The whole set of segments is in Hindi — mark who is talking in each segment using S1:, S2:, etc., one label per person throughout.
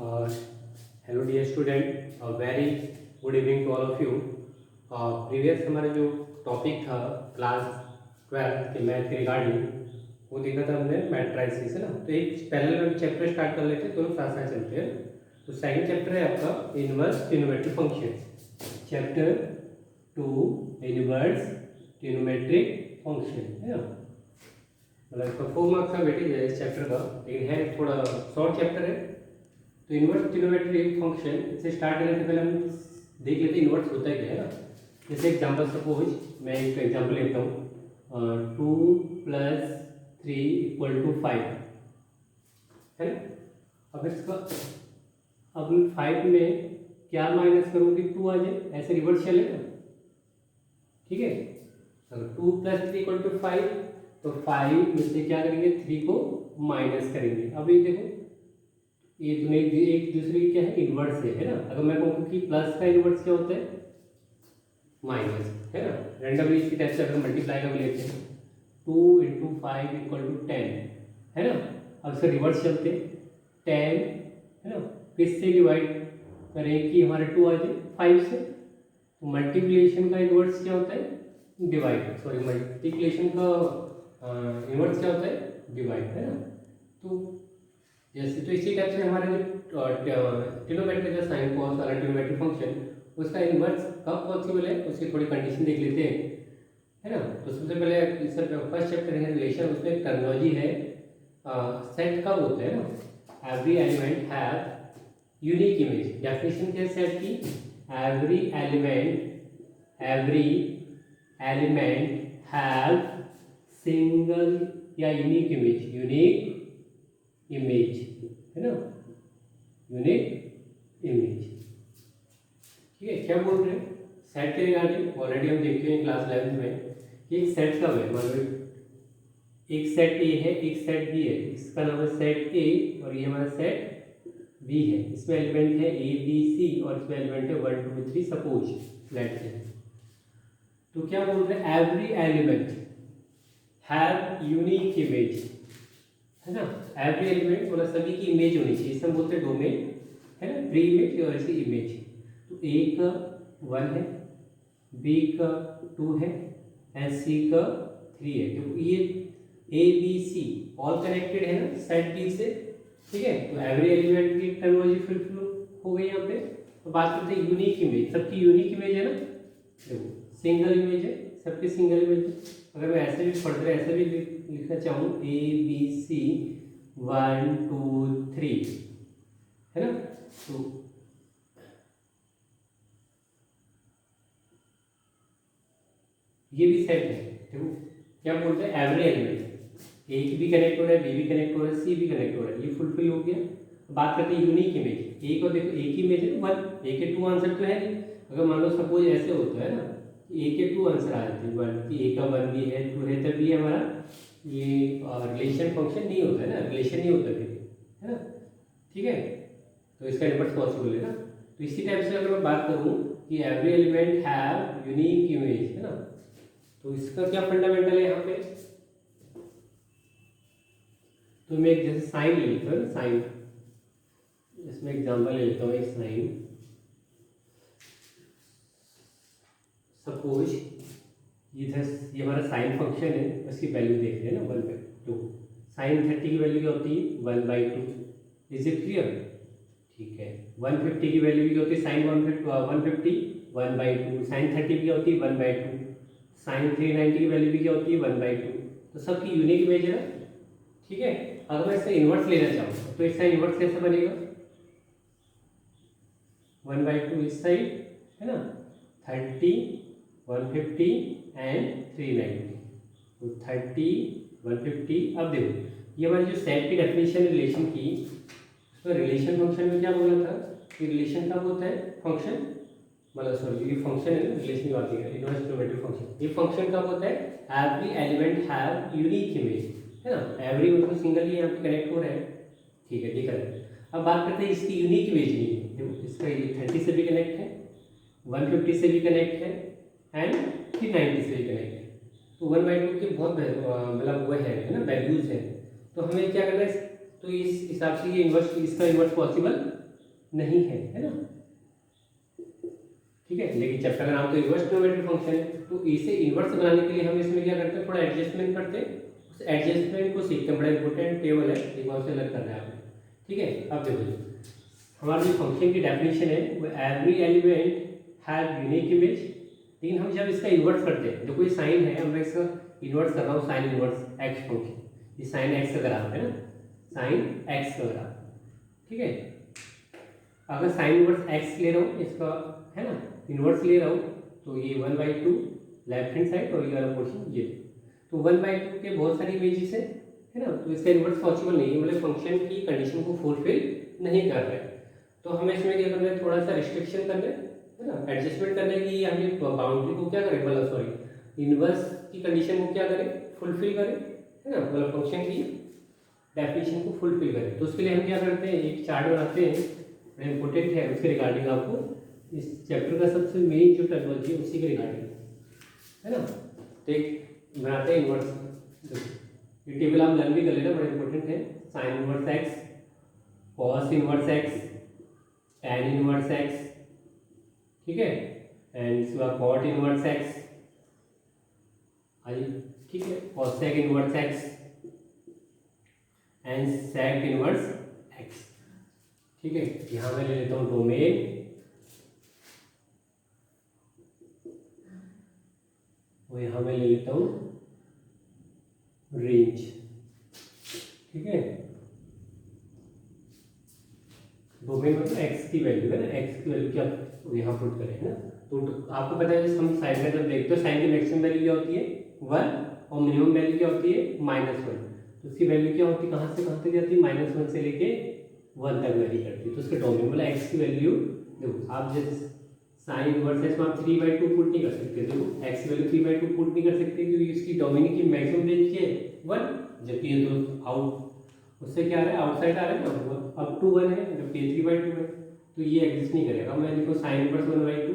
S1: Uh, Hello dear student, a very good evening to all of you. Previous हमारा जो टॉपिक था क्लास 12 के मैथ के रिगार्डिंग वो देखा था हमने मैट्राइसिस है ना। तो एक पहले हम चैप्टर स्टार्ट कर लेते हैं, दोनों साथ साथ चलते हैं। तो सेकंड चैप्टर है आपका inverse trigonometric function, chapter 2 inverse trigonometric function है ना। मतलब इसका 4 मार्क्स का वेटेज है इस चैप्टर का, लेकिन है थोड़ा शॉर्ट चैप्टर है। तो इनवर्स ट्रिग्नोमेट्रिक फंक्शन से स्टार्ट करने से पहले हम देख लेते हैं इनवर्स होता है क्या है ना। जैसे एग्जांपल सपोज मैं एक एग्जांपल लेता हूँ 2 + 3 = 5 है ना। अब इसका अब 5 में क्या माइनस करूँगी 2 आ जाए, ऐसे रिवर्स चलेगा। ठीक है, अगर 2 + 3 = 5 तो 5 में से क्या करेंगे 3 को माइनस करेंगे। अब ये देखो ये दोनों एक दूसरे की क्या है इन्वर्स है ना। अगर मैं कहूँ कि प्लस का इन्वर्स क्या होता है माइनस है ना। रैंडमली इसी टाइप से अगर मल्टीप्लाई का लेते हैं 2 × 5 = 10 है ना। अब इसका रिवर्स चलते 10 है ना, किससे डिवाइड करें कि हमारे 2 आ जाए 5 से। तो मल्टीप्लिकेशन का इन्वर्स क्या होता है डिवाइड, सॉरी मल्टीप्लिकेशन का इन्वर्स क्या होता है डिवाइड है ना। तो जैसे तो इसी टाइप से हमारे जो ट्रिग्नोमेट्री का साइन कॉस वाला ट्रिग्नोमेट्रिक फंक्शन उसका इन्वर्स कब पॉसिबल है उसकी थोड़ी कंडीशन देख लेते हैं है ना। तो सबसे पहले इसका फर्स्ट चैप्टर है रिलेशन, उसमें एक टर्मिनोलॉजी है सेट कब होता है ना। Every element have unique image, definition क्या है सेट की, एवरी एलिमेंट हैव सिंगल या यूनिक इमेज है ना, यूनिक इमेज। ठीक है, क्या बोल रहे हैं सेट के रिगार्डिंग ऑलरेडी हम देख चुके हैं क्लास 11 में कि एक सेट कब है। मान लो एक सेट ए है एक सेट बी है, इसका नाम है सेट ए और ये हमारा सेट बी है। इसमें एलिमेंट है ए बी सी और इसमें एलिमेंट है 1 2 3 सपोज लेट से। तो क्या बोल रहे हैं every element have unique image है ना। एवरी एलिमेंट मतलब सभी की इमेज होनी चाहिए, इसे हम बोलते हैं डोमेन है ना, प्री इमेज और ऐसी इमेज। तो ए का 1 है, बी का 2 है एंड सी का 3 है। तो ये A B C all connected है ना सेट डी से। ठीक है, तो एवरी एलिमेंट की टर्मिनोलॉजी फुलफिल हो गई यहाँ पे। तो बात करते हैं यूनिक इमेज, सबकी यूनिक इमेज है ना। देखो सिंगल इमेज है, सबकी सिंगल इमेज है। अगर मैं ऐसे भी पढ़ रहे ऐसे भी लिखना चाहूँ ए बी सी 1 2 3 है ना। तो ये भी सेट है। देखो क्या बोलते हैं एवरी एलिमेंट ए भी कनेक्ट हो रहा है, बी भी कनेक्ट हो रहा है, सी भी कनेक्ट हो रहा है, ये फुलफिल हो गया। बात करते हैं यूनिक इमेज, ए को देखो एक ही इमेज है 1, ए के 2 आंसर तो है नहीं। अगर मान लो सपोज ऐसे होता है ना ए के 2 आंसर आ जाते हैं 1 कि ए का 1 भी है 2 है, तब भी हमारा ये रिलेशन फंक्शन नहीं होता है ना, रिलेशन नहीं होता फिर है ना। ठीक है, तो इसका इन्वर्स पॉसिबल है ना। तो इसी टाइप से अगर मैं बात करूँ कि every element have unique image है ना, तो इसका क्या फंडामेंटल है यहाँ पे। तो मैं एक जैसे साइन ले लेता हूँ, साइन इसमें एग्जांपल ले लेता हूँ एक साइन। सपोज ये हमारा साइन फंक्शन है, उसकी वैल्यू देख रहे हैं ना 1/2। साइन 30 की वैल्यू क्या होती है 1/2। Is it clear. ठीक है, 150 की वैल्यू भी क्या होती है साइन 150 1/2। साइन 30 की क्या होती है 1/2। साइन 390 की वैल्यू भी क्या होती है 1/2। तो सबकी यूनिक इमेज है ना। ठीक है, अगर मैं इसका इन्वर्स लेना चाहूँ तो इसका इन्वर्स कैसे बनेगा 1/2 इस साइड है ना, 30 150 एंड 390। तो 30 150। अब देखो ये हमारी जो सेट की डेफिनेशन रिलेशन की, उसमें रिलेशन फंक्शन में क्या बोला था कि रिलेशन कब होता है फंक्शन, मतलब सॉरी ये फंक्शन है रिलेशन की बात है इनवर्स ट्रिग्नोमेट्रिक फंक्शन। ये फंक्शन कब होता है every element have unique image है ना। एवरी मतलब सिंगल ही यहाँ पे कनेक्ट हो रहा है। ठीक है, दिख रहा है। अब बात करते हैं इसकी यूनिक इमेज नहीं है। देखो इसका ये 30 से भी कनेक्ट है, 150 से भी कनेक्ट है एंड 390 से भी कनेक्ट है। तो 1/2 की बहुत मतलब वो है ना वैल्यूज है। तो हमें क्या करना है, तो इस हिसाब से ये इन्वर्स इसका इन्वर्स पॉसिबल नहीं है ना, ठीक है। लेकिन चैप्टर का नाम तो इन्वर्स ट्रिग्नोमेट्री फंक्शन है, तो इसे इन्वर्स बनाने के लिए हम इसमें क्या करते हैं, थोड़ा एडजस्टमेंट करते हैं, उस एडजस्टमेंट को सीखते हैं। बड़ा इंपॉर्टेंट टेबल है, एक बार से अलग करना है आपने, ठीक है। अब देखो हमारा जो फंक्शन की डेफिनेशन है वो every element have unique image, लेकिन हम जब इसका इन्वर्स करते हैं, जो कोई साइन है, मैं इसका इन्वर्स कर रहा हूँ, साइन इन्वर्स एक्स फंक्शन, ये साइन एक्स का ग्राफ है ना, साइन एक्स का ग्राफ, ठीक है। अगर साइन इन्वर्स एक्स ले रहा हूँ, इसका है ना इन्वर्स ले रहा हूँ, तो ये 1/2 लेफ्ट हैंड साइड और ये वाला पोर्शन ये, तो 1/2 के बहुत सारी इमेजेस है ना, तो इसका इन्वर्स पॉसिबल नहीं है, मतलब फंक्शन की कंडीशन को फुलफिल नहीं कर रहे। तो हमें इसमें क्या करना है, थोड़ा सा रिस्ट्रिक्शन करना है ना, एडजस्टमेंट करने की, हमें बाउंड्री को क्या करें, मतलब सॉरी इन्वर्स की कंडीशन को क्या करें, फुलफिल करें, है ना, मतलब फंक्शन की डेफिनेशन को फुलफिल करें। तो उसके लिए हम क्या करते हैं, एक चार्ट बनाते हैं, बड़ा इंपॉर्टेंट है, उसके रिगार्डिंग आपको इस चैप्टर का सबसे मेन जो टर्मिनोलॉजी है उसी के रिगार्डिंग है ना। तो एक बनाते हैं इन्वर्स, ये टेबल आप लर्न भी कर लेना, बड़ा इंपॉर्टेंट है। Sign inverse x, cos inverse x, tan inverse x, ठीक है, एंड इसके बाद कॉट इन्वर्स एक्स, आइए ठीक है, cosec inverse x and sec inverse x, ठीक है। यहाँ मैं ले लेता हूँ डोमेन, और यहाँ मैं ले लेता हूँ रेंज, ठीक है। डोमेन मतलब एक्स की वैल्यू है ना, एक्स की वैल्यू क्या यहाँ पुट करें है ना। तो आपको पता है हम साइन का जब देखते हो, साइन की मैक्सिमम वैल्यू क्या होती है 1 और मिनिमम वैल्यू क्या होती है -1, तो उसकी वैल्यू क्या होती है, कहाँ से कहाँ तक जाती है, -1 से लेके 1 तक वैरी करती है। तो उसका डोमेन मतलब एक्स की वैल्यू देखो, आप जैसे साइन इनवर्स है, इसमें आप 3/2 पुट नहीं कर सकते, देखो एक्स की वैल्यू 3/2 पुट नहीं कर सकते, क्योंकि इसकी डोमेन की मैक्सिमम रेंज क्या है 1, जबकि ये तो आउट उससे क्या आ रहा है, आउटसाइड आ रहा है ना, अप टू 1 है, जबकि ये 3/2 है, तो ये एग्जिस्ट नहीं करेगा। मैं देखो साइन इनवर्स 1/2,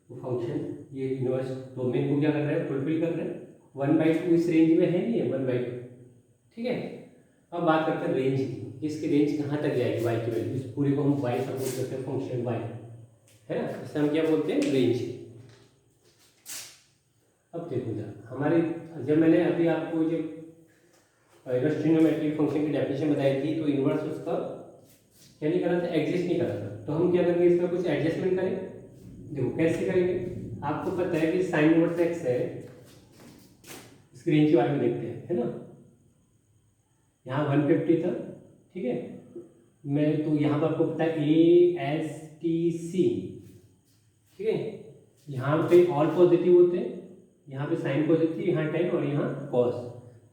S1: वो फंक्शन ये इनवर्स डोमेन को क्या कर रहा है, फुलफिल कर रहा है, 1/2 इस रेंज में है नहीं है 1/2, ठीक है। अब बात करते हैं रेंज की, इसकी रेंज कहाँ तक जाएगी y की वैल्यू, इस पूरे को हम y सपोज करते हैं, फंक्शन y है ना, इसे हम क्या बोलते हैं, रेंज। अब देखो जरा हमारे, जब मैंने अभी आपको जो इन्वर्स ट्रिग्नोमेट्रिक फंक्शन की डेफिनेशन बताई थी, तो इन्वर्स उसका क्या नहीं कर रहा था, एग्जिस्ट नहीं कर रहा था। तो हम क्या करेंगे, इसमें कुछ एडजस्टमेंट करें। देखो कैसे करेंगे, आपको पता है कि साइन इनवर्स एक्स है, इसकी रेंज के बारे में देखते हैं, है ना। यहाँ 150 था, ठीक है, मैं तो यहाँ पर आपको पता है ASTC, ठीक है, यहाँ पे ऑल पॉजिटिव होते हैं, यहाँ पे साइन पॉजिटिव, यहाँ 10 और यहाँ कॉस।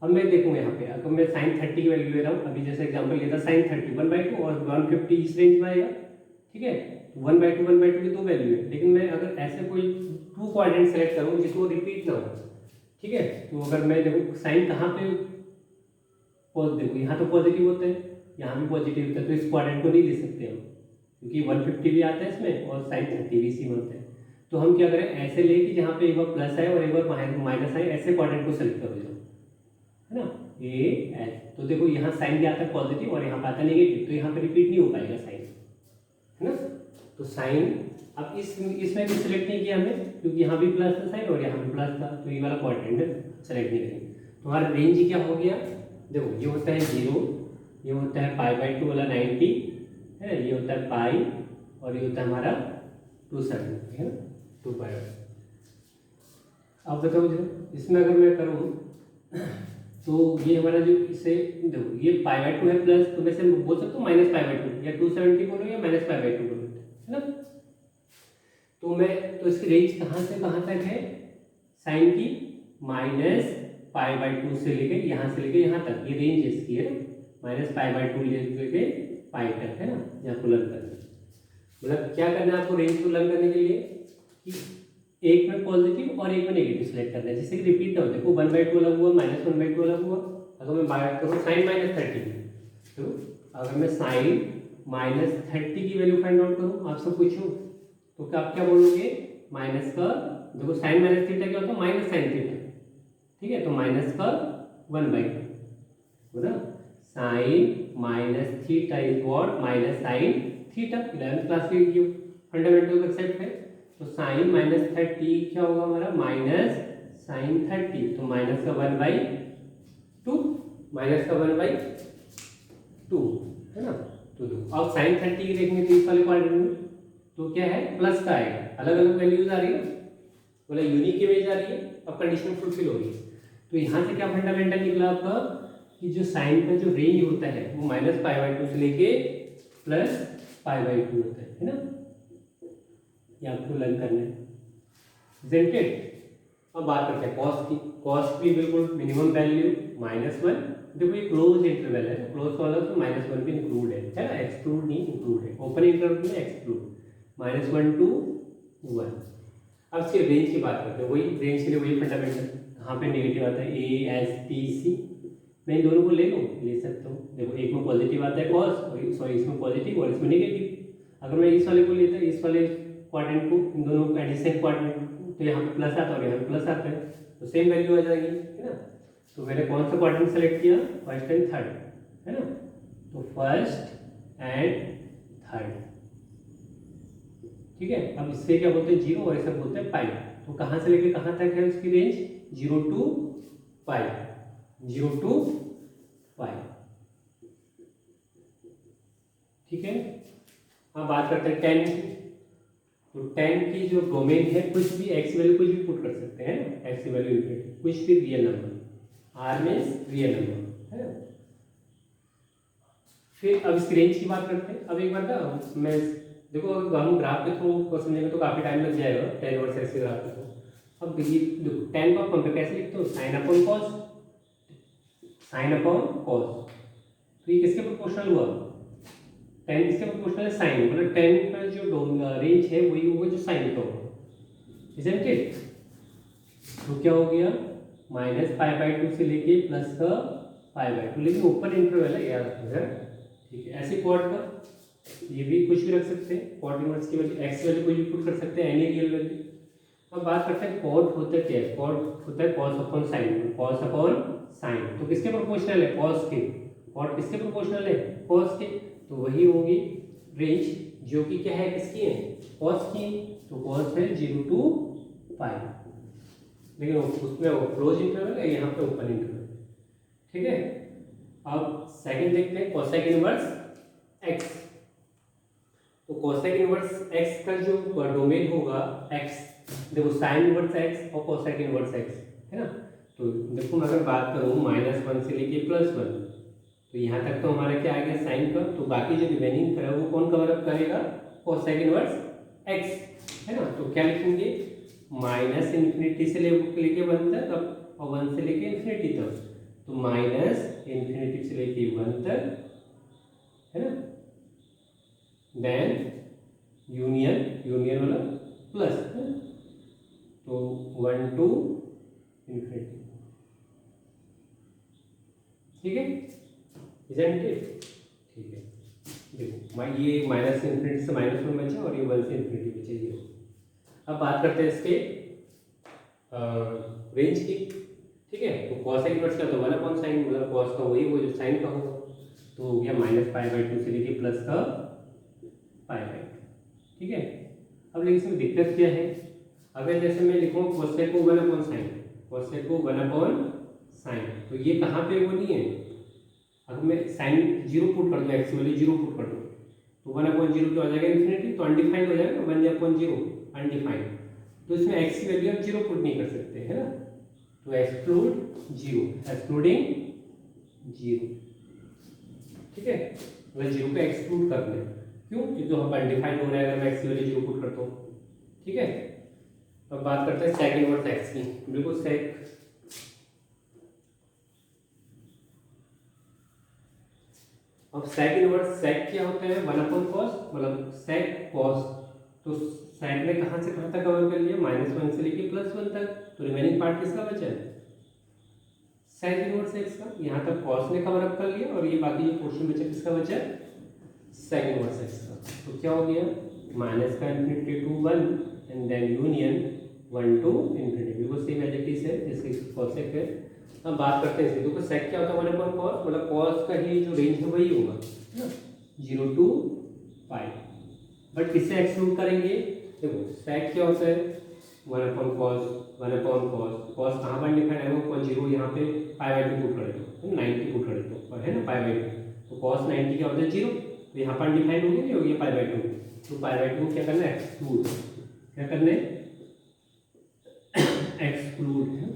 S1: अब मैं देखूँ यहाँ पे, अगर मैं साइन 30 की वैल्यू ले रहा हूँ, अभी जैसे एग्जांपल लिया था साइन 30 1/2 और 150 इस रेंज में आएगा, ठीक है। 1/2 की दो वैल्यू है, लेकिन मैं अगर ऐसे कोई 2 क्वाड्रेंट सेलेक्ट करूँ जिसको रिपीट ना हो, ठीक है, तो अगर मैं देखूँ साइन कहाँ पे देखो यहाँ तो पॉजिटिव होते हैं, यहाँ भी पॉजिटिव होता है, तो इस क्वाड्रेंट को नहीं ले सकते हम, क्योंकि 150 भी आता है इसमें और साइन 30 भी इसी में होता है। तो हम क्या करें, ऐसे ले कि जहाँ पे एक बार प्लस आए और एक बार माइनस आए, ऐसे क्वाड्रेंट को सेलेक्ट कर दो, है ना, AS। तो देखो यहाँ साइन क्या आता है पॉजिटिव और यहाँ पे आता है नेगेटिव, तो यहाँ पे रिपीट नहीं हो पाएगा साइन, है ना। तो साइन अब इसमें भी सिलेक्ट नहीं किया हमने, क्योंकि यहाँ भी प्लस था साइन और यहाँ भी प्लस था, तो ये वाला क्वाड्रेंट सेलेक्ट नहीं करेंगे। तो हमारा रेंज क्या हो गया, देखो ये होता है 0, ये होता है π/2 वाला 90 है, ये होता है पाई और ये होता है हमारा 270 है ना, 2π। अब बताओ जो इसमें अगर मैं करूँ तो ये हमारा जो इसे देखो ये π/2 है प्लस, तो वैसे बोल सकता हूँ -π/2 या 270 बोलो या -π/2 बोलो, है ना। तो मैं तो इसकी रेंज कहाँ से कहाँ तक है, साइन की -π/2 से लेके यहाँ से लेके यहाँ तक, ये रेंज इसकी है ना, -π/2 लेके पाई तक, है ना। यहाँ को लर्न करना, मतलब क्या करना है आपको रेंज को लर्न करने के लिए कि एक में पॉजिटिव और एक में नेगेटिव सेलेक्ट करना है, जिससे कि रिपीट ना हो। देखो 1/2 अलग हुआ, -1/2 अलग हुआ, अगर मैं बात करूँ साइन -30, तो अगर मैं साइन -30 की वैल्यू फाइंड आउट करूँ, आपसे पूछूँ तो आप क्या बोलोगे, माइनस का, देखो साइन माइनस थीटा क्या होता है, माइनस साइन थीटा, ठीक है, तो माइनस का 1/2 हो ना, sine minus theta is what minus sine theta. 11th class में ये फंडामेंटल कंसेप्ट है। तो साइन माइनस 30 क्या होगा हमारा माइनस साइन 30, तो माइनस का 1/2 माइनस का 1/2 है ना। तो अब साइन 30 की देखेंगे तो इस वाले क्वाड्रेंट में तो क्या है प्लस का आएगा, अलग अलग वैल्यूज आ रही है बोला यूनिक इमेज आ रही है, अब कंडीशन फुलफिल हो रही है। तो यहाँ से क्या फंडामेंटल निकला आपका कि जो साइन का जो रेंज होता है वो -π/2 से लेके +π/2 होता है ना। ये आपको लर्न करना है isn't it? अब बात करते हैं कॉस की। कॉस भी बिल्कुल मिनिमम वैल्यू -1। देखो ये क्लोज इंटरवल है, क्लोज वाला तो -1 भी इंक्लूड है ना, एक्सक्लूड नहीं इंक्लूड है। ओपन इंटरवल में एक्सक्लूड -1 to 1। अब इसके रेंज की बात करते हैं, वही रेंज के लिए वही फंडामेंटल कहाँ पे नेगेटिव आता है ए एस टी सी। मैं इन दोनों को ले लूँ, ले सकता हूँ। देखो एक में पॉजिटिव आता है कॉस और सॉरी इसमें पॉजिटिव और इसमें नेगेटिव। अगर मैं इस वाले को लेता इस वाले क्वाड्रेंट को, इन दोनों को एडिशन क्वाड्रेंट, तो यहाँ पे प्लस आता है और यहाँ पे प्लस आता है तो सेम वैल्यू आ जाएगी है ना। तो मैंने कौन सा क्वाड्रेंट सेलेक्ट किया, फर्स्ट एंड थर्ड है ना। तो फर्स्ट एंड थर्ड ठीक है। अब इससे क्या बोलते हैं 0 और ऐसा बोलते हैं पाई। तो कहाँ से लेके कहाँ तक है उसकी रेंज 0 to पाई, 0 to पाई ठीक है। अब बात करते हैं tan की। तो tan की जो डोमेन है कुछ भी x वैल्यू कुछ भी पुट कर सकते हैं ना, x वैल्यू इनफिनिटी कुछ भी real number, r means real number है ना। फिर अब इसकी रेंज की बात करते हैं। अब एक बार ना मैं देखो अगर हम ग्राफ के थ्रू को समझेंगे तो काफी टाइम लग जाएगा tan वर्सेस x ग्राफ के थ्रू। अब ये देखो tan को अपन कैसे लिखते हो sin upon cos, sin upon cos। तो ये किसके प्रोपोर्शनल हुआ, tan किसके प्रोपोर्शनल है sin, मतलब tan का जो रेंज है वही होगा जो sin का होगा isn't it? तो क्या हो गया -π/2 से लेके प्लस का π/2, लेकिन ओपन इंटरवल है याद रखना ठीक है। ऐसे क्वाड का ये भी कुछ भी रख सकते हैं, क्वाड इनवर्स की वैल्यू x वैल्यू कोई भी पुट कर सकते हैं, एनी रियल वैल्यू। अब बात करते हैं क्वाड होता क्या है, क्वाड होता है cos upon sin, cos upon sin। तो किसके प्रोपोर्शनल है cos के, क्वाड किसके प्रोपोर्शनल है cos के, तो वही होगी रेंज जो कि क्या है किसकी है cos की। तो cos है 0 to पाई, लेकिन उसमें वो क्लोज इंटरवल है, यहाँ पे ओपन इंटरवल ठीक है। अब सेकंड देखते हैं कोसेक इनवर्स x। तो कोसेक इनवर्स x का जो डोमेन होगा x, देखो साइन इनवर्स x और कोसेक इनवर्स x है ना। तो देखो मैं अगर बात करूँ -1 से लेके +1, तो यहाँ तक तो हमारा क्या आ गया साइन का, तो बाकी जो रिमेनिंग है वो कौन कवर अप करेगा कोसेक इनवर्स x है ना। तो क्या लिखेंगे -∞ से लेके 1 तक और 1 से लेके इन्फिनिटी तक, तो -∞ से लेके 1 तक है ना, देन यूनियन वाला प्लस है ना? तो 1 to इन्फिनिटी ठीक है isn't it? ठीक है देखो ये -∞ से -1 बचा और ये 1 से इन्फिनिटी बचा ये। अब बात करते हैं इसके रेंज की ठीक है। तो cos इनवर्स का तो 1/sin, मतलब cos का वही जो sin का होगा, तो हो गया -π/2 से लेके प्लस का π/2 ठीक है। अब लेकिन इसमें दिक्कत क्या है, अगर जैसे मैं लिखूँ cosec को 1/sin, cosec को 1/sin, तो ये कहाँ पे वो नहीं है। अगर मैं sin 0 पुट कर दूँ, x वैल्यू 0 पुट कर दूँ तो 1/0 क्या हो जाएगा इन्फिनिटी, तो अनडिफाइंड हो जाएगा 1/0 अनडिफाइंड। तो इसमें x की वैल्यू आप 0 पुट नहीं कर सकते है ना, तो एक्सक्लूड 0, एक्सक्लूडिंग 0 ठीक है। मतलब 0 को एक्सक्लूड करना है, क्यों क्योंकि हम अनडिफाइंड हो रहा है अगर मैं x की वैल्यू 0 पुट करता हूँ ठीक है। अब बात करते हैं सेक इनवर्स x की। बिल्कुल सेक अब सेक इनवर्स सेक क्या होता है 1/cos, मतलब सेक cos, तो सेक ने कहाँ से कहाँ तक कवर कर लिया -1 से लेके +1 तक, तो रिमेनिंग पार्ट किसका बचा है सेक इनवर्स x का। यहाँ तक cos ने कवर अप कर लिया और ये बाकी जो पोर्शन बचा किसका बचा सेक इनवर्स x का। तो क्या हो गया -∞ to 1 and then union 1 to infinity, बिल्कुल सेम एज इट इज है जैसे कोसेक है। अब बात करते हैं देखो सेक क्या होता है 1/cos, मतलब cos का ही जो रेंज है वही होगा, है ना, 0 to पाई। बट किससे एक्सक्लूड करेंगे, देखो सेक क्या होता है 1/cos, 1/cos, cos कहाँ पर डिफाइन है वो 0 यहाँ पे π/2 पुट कर दो, 90 पुट कर दो, और है ना π/2, तो cos 90 क्या होता है 0, तो यहाँ पर डिफाइन हो गया नहीं हो गया π/2, तो π/2 क्या करना है एक्सक्लूड, क्या करना है एक्सक्लूड है,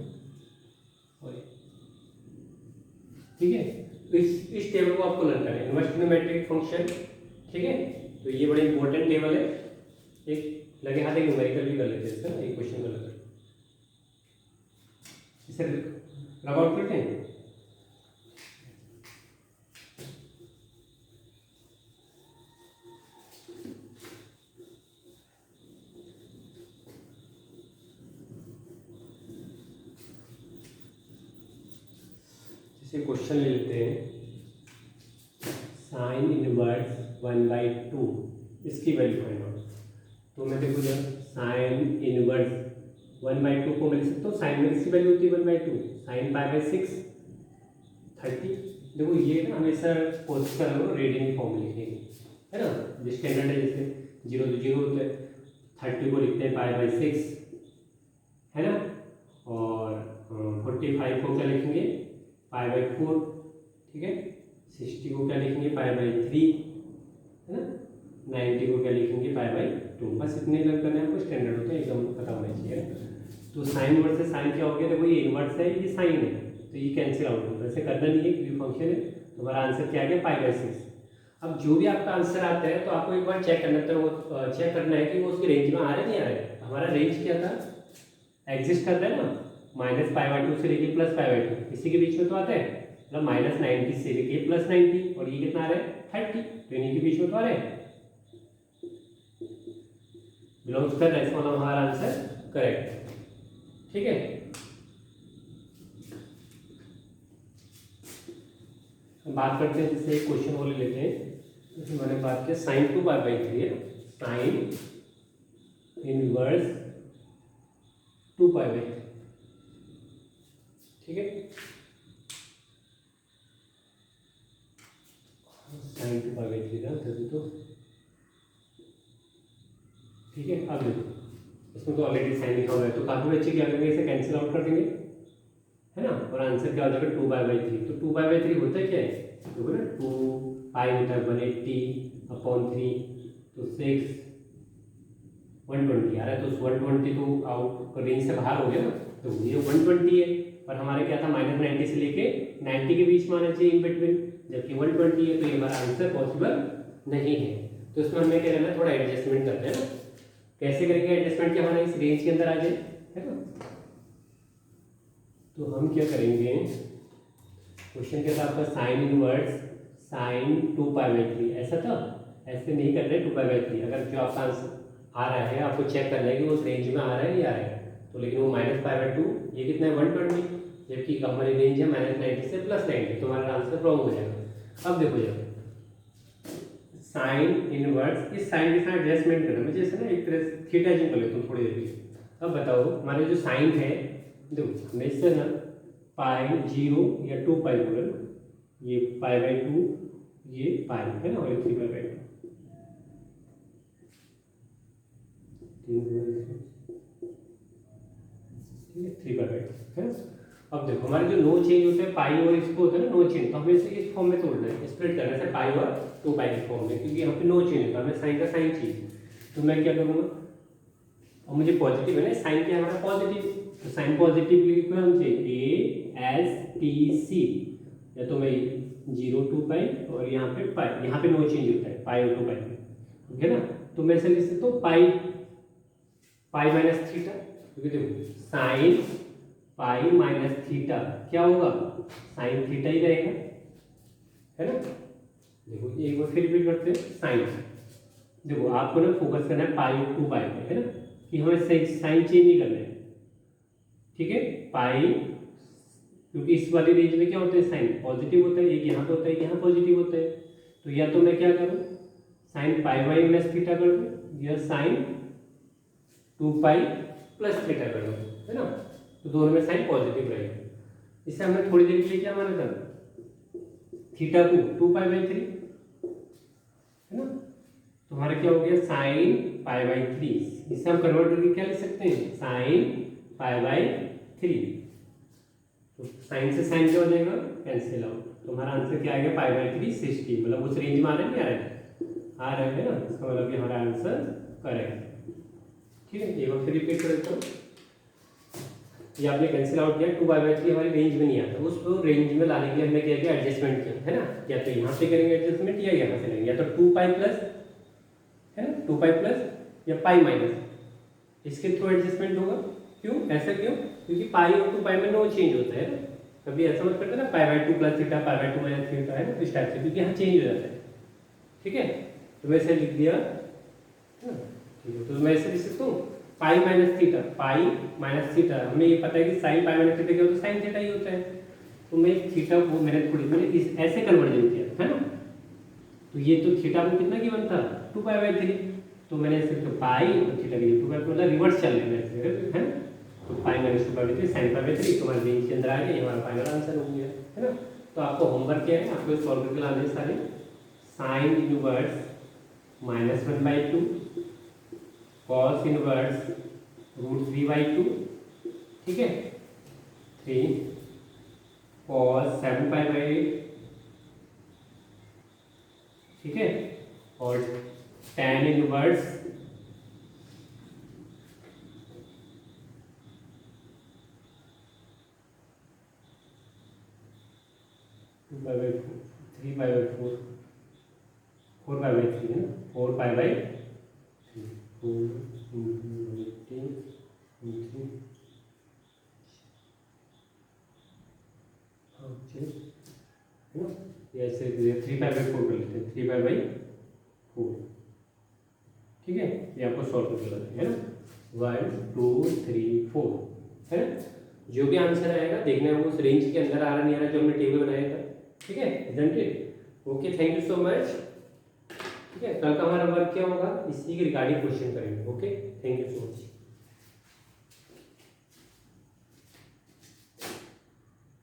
S1: ठीक है। तो इस टेबल को आपको लर्न करना है, इनवर्स ट्रिग्नोमेट्रिक फंक्शन, ठीक है। तो ये बड़ा इंपॉर्टेंट टेबल है, एक लगे हाथ एक न्यूमेरिकल भी कर लेते हैं इसका, एक क्वेश्चन कर लेते हैं, इसे रब आउट करते हैं। क्वेश्चन ले लेते हैं, साइन इनवर्स 1/2 इसकी वैल्यू फाइंड आउट। तो मैं देखो जब साइन इनवर्स 1/2 को मिल सकता हूँ, साइन में किसकी वैल्यू होती है 1/2, साइन π/6 30। देखो ये ना हमेशा कोशिश कर रहा हूँ रेडियन फॉर्म लिखने की, है ना, जो स्टैंडर्ड है, जैसे 0 तो 0 होता है, 30 को लिखते हैं π/6, है ना, और 45 को क्या लिखेंगे π/4, ठीक है, 60 को क्या लिखेंगे π/3, है ना, 90 को क्या लिखेंगे π/2। बस इतने लर्न करने आपको, स्टैंडर्ड होते हैं एकदम पता होना चाहिए। तो साइन इनवर्स से साइन क्या हो गया, देखो ये इनवर्स है ये साइन है, तो ये कैंसिल आउट होगा, वैसे करना नहीं है क्योंकि फंक्शन है। तो हमारा आंसर क्या आ गया π/6। अब जो भी आपका आंसर आता है तो आपको एक बार चेक करना था, वो चेक करना है कि वो उसके रेंज में आ रहा है नहीं आ रहा है। हमारा रेंज क्या था, एग्जिस्ट कर रहा है ना, -π/2 से लेके +π/2, इसी के बीच में तो आता है, मतलब -90 से लेके +90, और ये कितना आ रहा है 30, तो इन्हीं के बीच में तो आ रहा है, बिलोंग्स कर रहा है, इसका मतलब हमारा आंसर करेक्ट है, ठीक है। बात करते हैं, जैसे एक क्वेश्चन और ले लेते हैं, जैसे मैंने बात किया sin 2π/3 है, साइन इनवर्स 2π/3, ठीक है, साइन 2π/3 था तभी तो, ठीक है। अब देखो इसमें तो ऑलरेडी साइन लिखा हुआ है, तो काफी बच्चे क्या करेंगे, इसे कैंसिल आउट कर देंगे, है ना, और आंसर क्या हो जाएगा 2π/3। तो 2π/3 होता है क्या है, देखो ना 2π होता है 180/3, तो 6 120 आ रहा है, तो 120 तो आउट रेंज से बाहर हो गया ना, तो ये 120 है, पर हमारे क्या था -90 से लेके 90 के बीच में आना चाहिए इन बिटवीन, जबकि 120 है, तो ये हमारा आंसर पॉसिबल नहीं है। तो इसमें हमें क्या करना है, थोड़ा एडजस्टमेंट करते हैं ना, कैसे करेंगे एडजस्टमेंट कि हमारा इस रेंज के अंदर आ जाए, है ना। तो हम क्या करेंगे, क्वेश्चन के साथ साइन इनवर्स साइन 2π/3 ऐसा था, ऐसे नहीं कर रहे 2π/3। अगर जो आपका आंसर आ रहा है आपको चेक करना है कि वो उस रेंज में आ रहा है नहीं आ रहा है, तो लेकिन वो -π/2 ये कितना है 120, जबकि हमारी रेंज है -90 से +90, तो हमारा आंसर रॉन्ग हो जाएगा। अब देखो जब साइन इनवर्स, इस साइन के साथ एडजस्टमेंट करना, मुझे जैसे ना एक तरह से थीटा जी कर लेता हूँ थोड़ी देर के लिए। अब बताओ हमारे जो साइन है, देखो हमने इससे ना π0 या 2π बोला ना, ये π/2 ये π है ना, और ये 3π/2, ठीक है 3π/2 है। अब देखो हमारे जो नो चेंज होते हैं पाई और इसको होता है ना नो चेंज, तो हमें इसे इस फॉर्म में तोड़ना है, स्प्लिट करना है पाई और 2π के फॉर्म में, क्योंकि यहाँ पे नो चेंज होता है, हमें साइन का साइन चाहिए। तो मैं क्या करूँगा, और मुझे पॉजिटिव है ना, साइन क्या हमारा पॉजिटिव, तो साइन पॉजिटिव लिखना चाहिए ASTC, या तो मैं 0 2π और यहाँ पे पाई, यहाँ पे नो चेंज होता है पाई और 2π, ठीक है ना। तो मैं इसे लिख सकता हूँ पाई -θ, क्योंकि देखो साइन पाई -θ क्या होगा, साइन थीटा ही रहेगा, है ना। देखो एक बार फिर रिपीट करते हैं, साइन, देखो आपको ना फोकस करना है पाई और 2π पे, है ना, कि हमें साइन चेंज नहीं करना है, ठीक है। पाई, क्योंकि इस वाली रेंज में क्या होता है साइन पॉजिटिव होता है, एक यहाँ पे होता है, यहाँ पॉजिटिव होता है, तो या तो मैं क्या करूँ साइन π/-θ कर दूँ, या साइन 2π + θ कर दूँ, है ना, तो दोनों में साइन पॉजिटिव रहेगा। इसे हमने थोड़ी देर के लिए क्या माना था, थीटा को 2π/3 है ना, तो हमारा क्या हो गया sin π/3। इसे हम कन्वर्ट करके क्या लिख सकते हैं, sin π/3। तो साइन से साइन क्या हो जाएगा, कैंसिल आउट। तो हमारा आंसर क्या आ गया, π/3 60, मतलब उस रेंज में आ रहे नहीं आ रहे हैं ना, इसका मतलब कि हमारा आंसर करेक्ट। ठीक है, एक बार फिर रिपीट कर देता हूँ। ये आपने कैंसिल आउट किया, 2π/3 हमारी रेंज में नहीं आता, उसको रेंज में लाने के लिए हमने क्या किया, एडजस्टमेंट किया है ना, या तो यहाँ से करेंगे एडजस्टमेंट या यहाँ से लेंगे, या तो 2π प्लस है ना, 2π प्लस या पाई माइनस, इसके थ्रू एडजस्टमेंट होगा। क्यों, ऐसा क्यों, क्योंकि पाई और 2π में नो चेंज होता है ना, कभी ऐसा मत करते ना π/2 प्लस थीटा, π/2 माइनस थीटा है ना, इस टाइप से, क्योंकि यहाँ चेंज हो जाता है। ठीक है, तो वैसे लिख दिया है ना, ठीक है, तो मैं ऐसे लिख सकता हूँ pi minus theta, pi minus theta, हमें ये पता है कि साइन पाई माइनस थीटा क्या होता है, साइन थीटा ही होता है। तो मैं थीटा को मैंने इस ऐसे कन्वर्जन किया है ना, तो ये तो थीटा को कितना गिवन था, 2π/3, तो मैंने सिर्फ पाई और थीटा की 2π, मतलब रिवर्स चल लेना है ना, तो पाई माइनस 2π/3 साइन π/3, तो हमारे रेंज के अंदर आ गया, ये हमारा फाइनल आंसर हो गया है ना। तो आपको होमवर्क क्या है, आपको सॉल्व करके लाने सारे साइन इनवर्स -1/2 cos इनवर्स √3/2, ठीक है, 3 cos 7π/8, ठीक है, और tan inverse three pi by four, 4π/3 है ना, 4π/3, ऐसे 3π/4 कर लेते हैं, 3π/4, ठीक है, ये आपको सॉल्व करके लाते हैं, है ना, 1 2 3 4 है ना। जो भी आंसर आएगा देखना है वो उस रेंज के अंदर आ रहा नहीं आ रहा जो हमने टेबल बनाया था। ठीक है, isn't it, okay, thank you so much. ठीक है, कल का हमारा वर्क क्या होगा, इसी के रिगार्डिंग क्वेश्चन करेंगे। Okay, thank you so much.